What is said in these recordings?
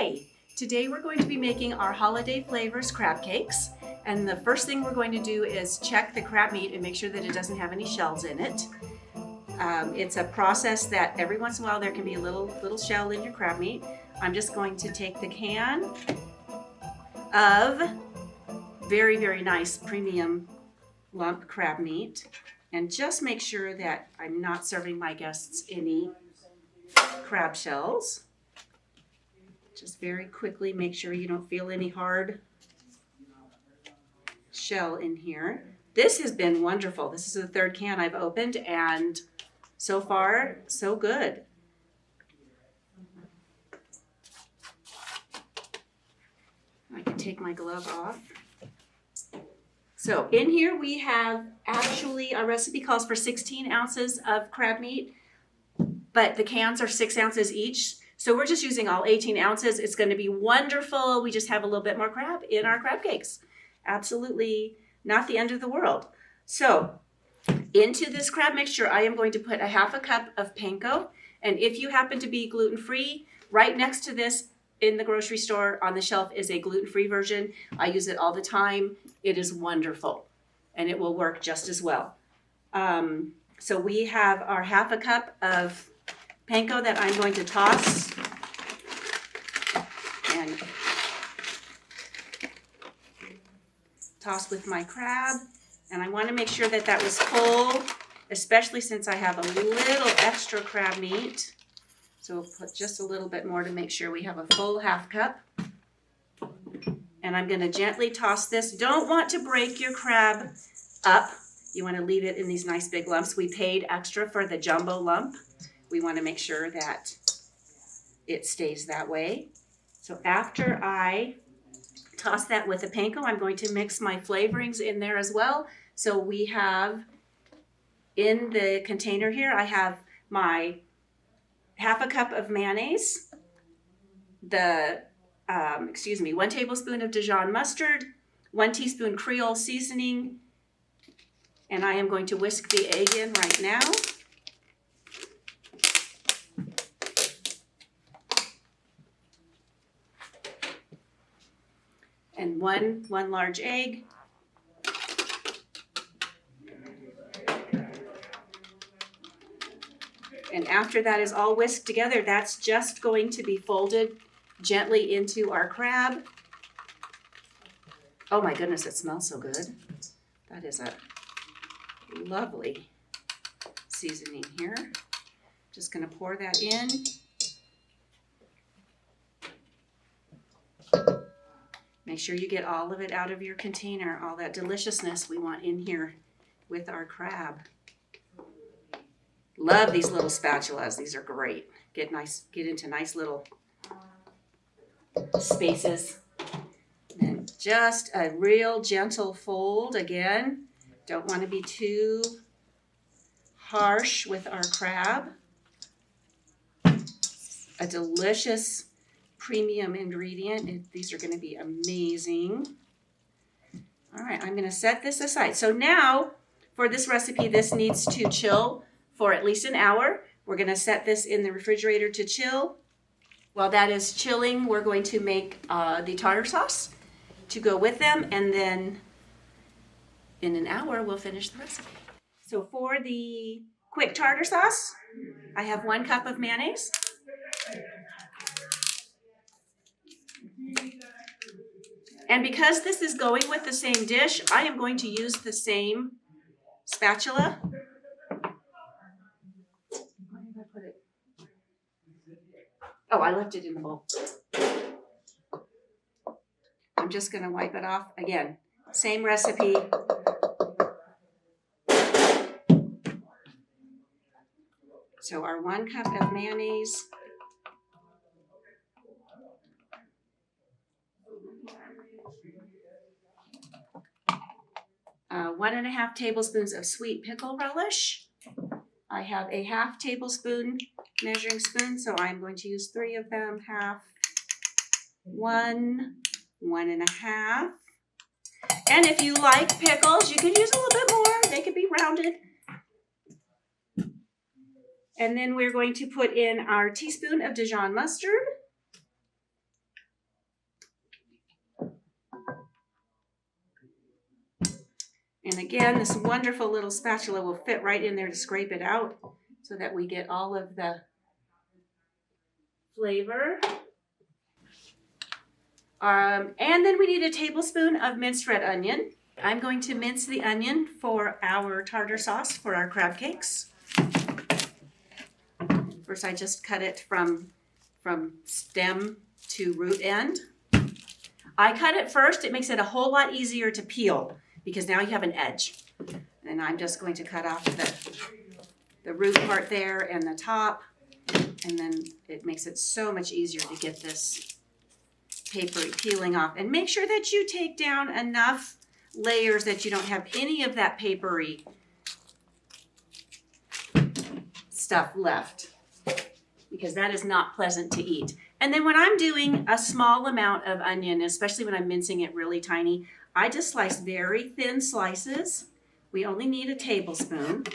Hi! Today we're going to be making our Holiday Flavors crab cakes. And the first thing we're going to do is check the crab meat and make sure that it doesn't have any shells in it. It's a process that every once in a while there can be a little shell in your crab meat. I'm just going to take the can of very, very nice premium lump crab meat and just make sure that I'm not serving my guests any crab shells. Just very quickly make sure you don't feel any hard shell in here. This has been wonderful. This is the third can I've opened and so far, so good. I can take my glove off. So in here we have actually, our recipe calls for 16 ounces of crab meat, but the cans are 6 ounces each. So we're just using all 18 ounces. It's going to be wonderful. We just have a little bit more crab in our crab cakes. Absolutely not the end of the world. So into this crab mixture, I am going to put a half a cup of panko. And if you happen to be gluten-free, right next to this in the grocery store on the shelf is a gluten-free version. I use it all the time. It is wonderful and it will work just as well. So we have our half a cup of panko that I'm going to toss and toss with my crab. And I want to make sure that that was full, especially since I have a little extra crab meat. So we'll put just a little bit more to make sure we have a full half cup. And I'm going to gently toss this. Don't want to break your crab up. You want to leave it in these nice big lumps. We paid extra for the jumbo lump. We want to make sure that it stays that way. So after I toss that with the panko, I'm going to mix my flavorings in there as well. So we have in the container here, I have my half a cup of mayonnaise, the 1 tablespoon of Dijon mustard, 1 teaspoon Creole seasoning, and I am going to whisk the egg in right now. And one large egg. And after that is all whisked together, that's just going to be folded gently into our crab. Oh my goodness, it smells so good. That is a lovely seasoning here. Just going to pour that in. Make sure you get all of it out of your container, all that deliciousness we want in here with our crab. Love these little spatulas. These are great. Get into nice little spaces. And just a real gentle fold again. Don't want to be too harsh with our crab. A delicious premium ingredient. These are going to be amazing. All right, I'm going to set this aside. So now for this recipe, this needs to chill for at least an hour. We're going to set this in the refrigerator to chill. While that is chilling, we're going to make the tartar sauce to go with them, and then in an hour we'll finish the recipe. So for the quick tartar sauce, I have 1 cup of mayonnaise. And because this is going with the same dish, I am going to use the same spatula. Where did I put it? Oh, I left it in the bowl. I'm just going to wipe it off. Again, same recipe. So our 1 cup of mayonnaise. 1.5 tablespoons of sweet pickle relish. I have a half tablespoon measuring spoon, so I'm going to use 3 of them, half, 1, 1.5. And if you like pickles, you can use a little bit more. They could be rounded. And then we're going to put in our teaspoon of Dijon mustard. again, this wonderful little spatula will fit right in there to scrape it out so that we get all of the flavor. And then we need a tablespoon of minced red onion. I'm going to mince the onion for our tartar sauce for our crab cakes. First, I just cut it from stem to root end. I cut it first. It makes it a whole lot easier to peel because now you have an edge. And I'm just going to cut off the root part there and the top. And then it makes it so much easier to get this papery peeling off. And make sure that you take down enough layers that you don't have any of that papery stuff left, because that is not pleasant to eat. And then when I'm doing a small amount of onion, especially when I'm mincing it really tiny, I just slice very thin slices. We only need a tablespoon.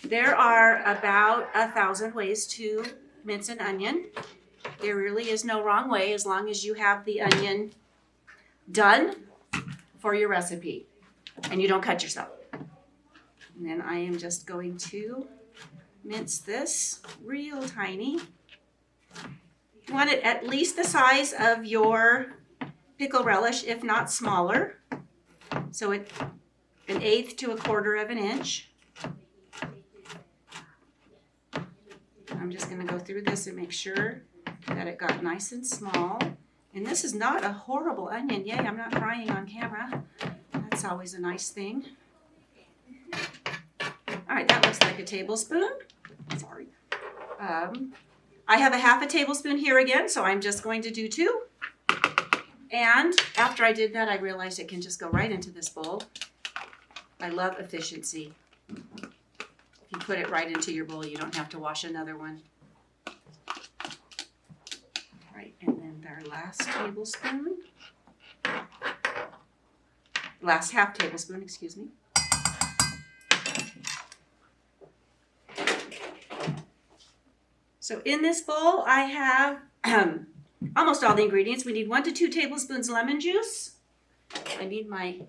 There are about 1,000 ways to mince an onion. There really is no wrong way as long as you have the onion done for your recipe and you don't cut yourself. And then I am just going to mince this real tiny. You want it at least the size of your pickle relish, if not smaller. So it's 1/8 to 1/4 of an inch. I'm just going to go through this and make sure that it got nice and small. And this is not a horrible onion. Yay, I'm not crying on camera. That's always a nice thing. All right, that looks like a tablespoon. Sorry. I have a 1/2 tablespoon here again, so I'm just going to do 2. And after I did that, I realized it can just go right into this bowl. I love efficiency. If you put it right into your bowl, you don't have to wash another one. All right, and then our last tablespoon. Last 1/2 tablespoon, excuse me. So in this bowl, I have almost all the ingredients. We need 1 to 2 tablespoons lemon juice. I need my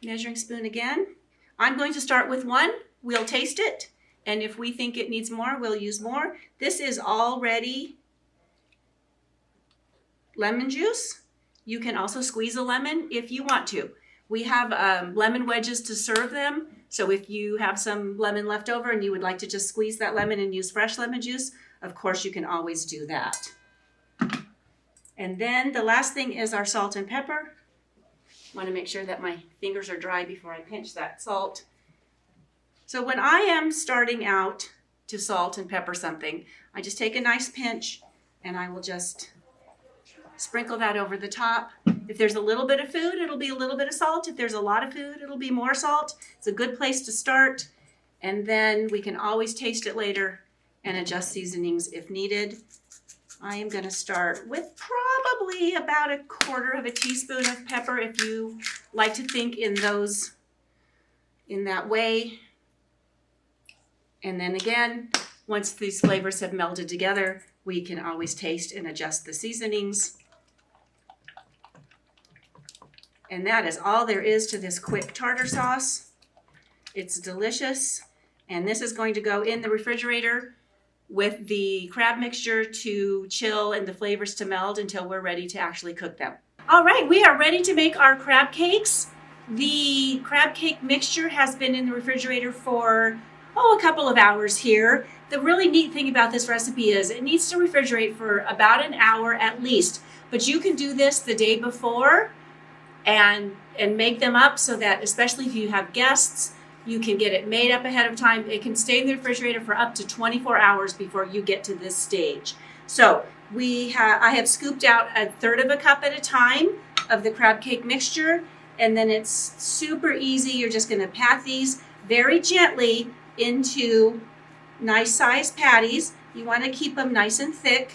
measuring spoon again. I'm going to start with 1. We'll taste it, and if we think it needs more, we'll use more. This is already lemon juice. You can also squeeze a lemon if you want to. We have lemon wedges to serve them, so if you have some lemon left over and you would like to just squeeze that lemon and use fresh lemon juice, of course you can always do that. And then the last thing is our salt and pepper. I want to make sure that my fingers are dry before I pinch that salt. So when I am starting out to salt and pepper something, I just take a nice pinch and I will just sprinkle that over the top. If there's a little bit of food, it'll be a little bit of salt. If there's a lot of food, it'll be more salt. It's a good place to start. And then we can always taste it later and adjust seasonings if needed. I am going to start with probably about 1/4 teaspoon of pepper if you like to think in that way. And then again, once these flavors have melded together, we can always taste and adjust the seasonings. And that is all there is to this quick tartar sauce. It's delicious. And this is going to go in the refrigerator with the crab mixture to chill and the flavors to meld until we're ready to actually cook them. All right, we are ready to make our crab cakes. The crab cake mixture has been in the refrigerator for a couple of hours here. The really neat thing about this recipe is it needs to refrigerate for about an hour at least, but you can do this the day before and make them up so that, especially if you have guests, you can get it made up ahead of time. It can stay in the refrigerator for up to 24 hours before you get to this stage. So I have scooped out 1/3 cup at a time of the crab cake mixture, and then it's super easy. You're just going to pat these very gently into nice sized patties. You want to keep them nice and thick.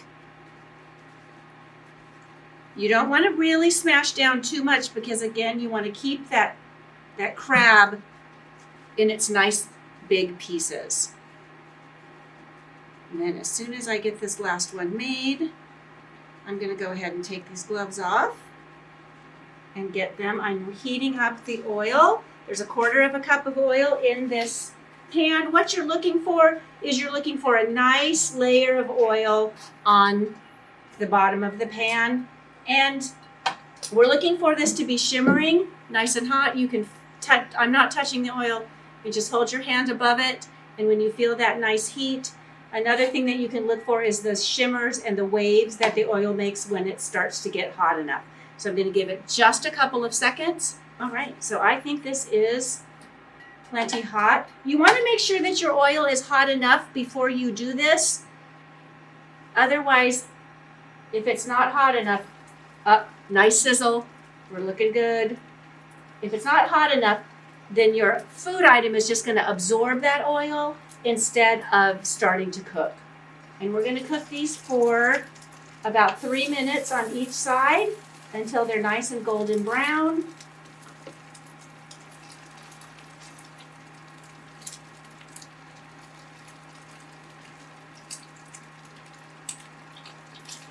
You don't want to really smash down too much because, again, you want to keep that crab in its nice big pieces. And then as soon as I get this last one made, I'm going to go ahead and take these gloves off. and get them. I'm heating up the oil. There's a 1/4 cup of oil in this pan. What you're looking for is you're looking for a nice layer of oil on the bottom of the pan. And we're looking for this to be shimmering, nice and hot. You can touch, I'm not touching the oil. You just hold your hand above it. And when you feel that nice heat, another thing that you can look for is the shimmers and the waves that the oil makes when it starts to get hot enough. So I'm going to give it just a couple of seconds. All right, so I think this is plenty hot. You want to make sure that your oil is hot enough before you do this. Otherwise, if it's not hot enough, nice sizzle, we're looking good. If it's not hot enough, then your food item is just going to absorb that oil instead of starting to cook. And we're going to cook these for about 3 minutes on each side until they're nice and golden brown.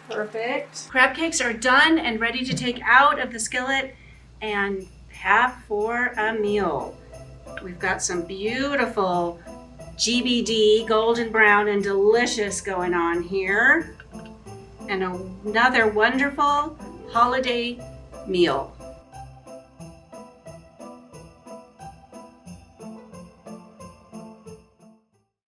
Perfect. Crab cakes are done and ready to take out of the skillet and have for a meal. We've got some beautiful GBD, golden brown and delicious going on here. And another wonderful holiday meal.